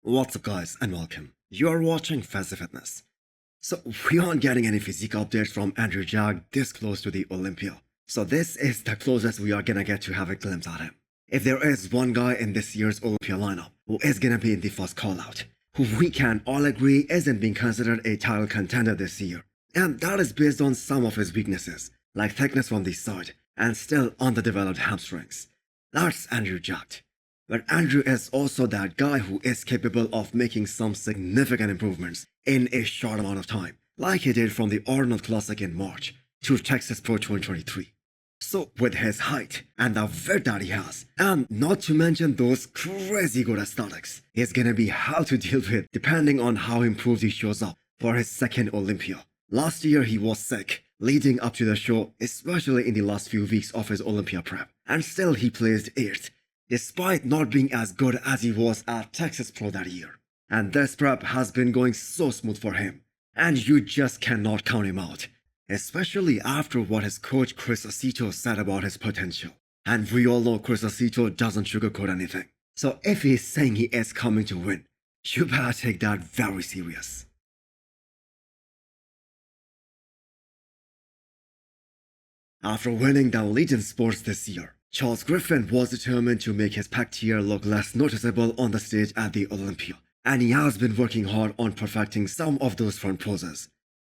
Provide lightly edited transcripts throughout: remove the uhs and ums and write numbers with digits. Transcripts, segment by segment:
What's up guys and welcome. You're watching Fazi Fitness. So we aren't getting any physique updates from Andrew Jack this close to the Olympia. So this is the closest we are gonna get to have a glimpse at him. If there is one guy in this year's Olympia lineup who is gonna be in the first call out, who we can all agree isn't being considered a title contender this year, and that is based on some of his weaknesses, like thickness from the side and still underdeveloped hamstrings. That's Andrew Jack. But Andrew is also that guy who is capable of making some significant improvements in a short amount of time, like he did from the Arnold Classic in March to Texas Pro 2023. So with his height and the width that he has, and not to mention those crazy good aesthetics, he's gonna be hard to deal with depending on how improved he shows up for his second Olympia. Last year he was sick leading up to the show, especially in the last few weeks of his Olympia prep, and still he placed 8th. Despite not being as good as he was at Texas Pro that year. And this prep has been going so smooth for him, and you just cannot count him out, especially after what his coach Chris Aceto said about his potential. And we all know Chris Aceto doesn't sugarcoat anything, so if he's saying he is coming to win, you better take that very serious. After winning the Legion Sports this year, Charles Griffen was determined to make his pec tier look less noticeable on the stage at the Olympia, and he has been working hard on perfecting some of those front poses.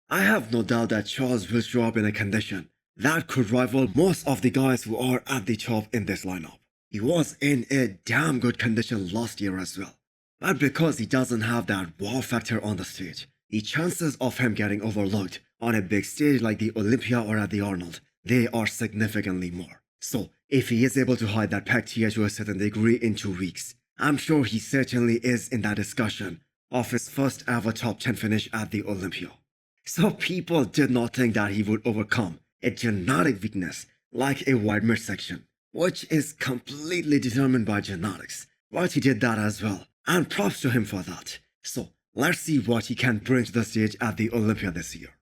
I have no doubt that Charles will show up in a condition that could rival most of the guys who are at the top in this lineup. He was in a damn good condition last year as well, but because he doesn't have that wow factor on the stage, the chances of him getting overlooked on a big stage like the Olympia or at the Arnold, they are significantly more. So, if he is able to hide that pec tier to a certain degree in 2 weeks, I'm sure he certainly is in that discussion of his first ever top 10 finish at the Olympia. So people did not think that he would overcome a genetic weakness like a wide midsection, which is completely determined by genetics, but he did that as well, and props to him for that. So let's see what he can bring to the stage at the Olympia this year.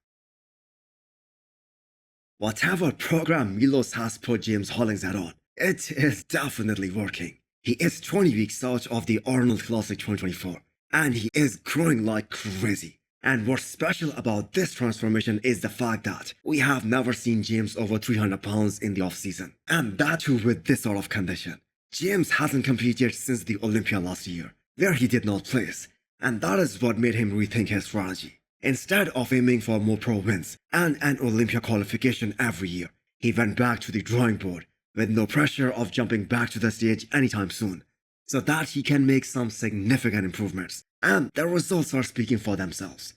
Whatever program Milos has put James Hollingshead on, it is definitely working. He is 20 weeks out of the Arnold Classic 2024, and he is growing like crazy. And what's special about this transformation is the fact that we have never seen James over 300 pounds in the off-season, and that too with this sort of condition. James hasn't competed since the Olympia last year, where he did not place, and that is what made him rethink his strategy. Instead of aiming for more pro wins and an Olympia qualification every year, he went back to the drawing board with no pressure of jumping back to the stage anytime soon, so that he can make some significant improvements, and the results are speaking for themselves.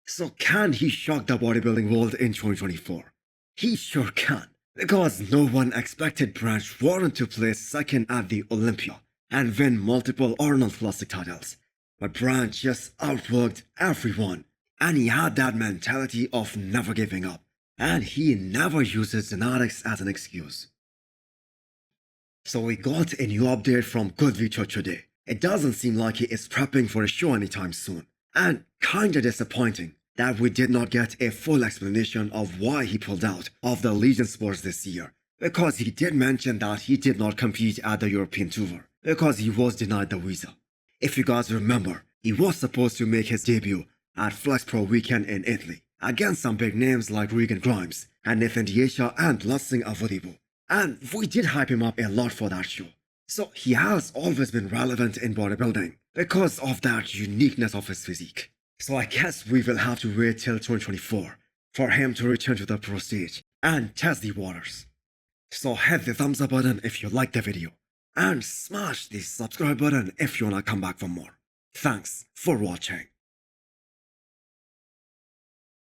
So can he shock the bodybuilding world in 2024? He sure can, because no one expected Branch Warren to place second at the Olympia and win multiple Arnold Classic titles, but Branch just outworked everyone. And he had that mentality of never giving up, and he never uses genetics as an excuse. So we got a new update from Goodvito today. It doesn't seem like he is prepping for a show anytime soon, and kinda disappointing that we did not get a full explanation of why he pulled out of the Legion Sports this year, because he did mention that he did not compete at the European Tour, because he was denied the visa. If you guys remember, he was supposed to make his debut at Flex Pro weekend in Italy, against some big names like Regan Grimes and Nathan Diasha and Lassing Avodibo. And we did hype him up a lot for that show. So he has always been relevant in bodybuilding because of that uniqueness of his physique. So I guess we will have to wait till 2024 for him to return to the pro stage and test the waters. So hit the thumbs up button if you liked the video, and smash the subscribe button if you wanna come back for more. Thanks for watching.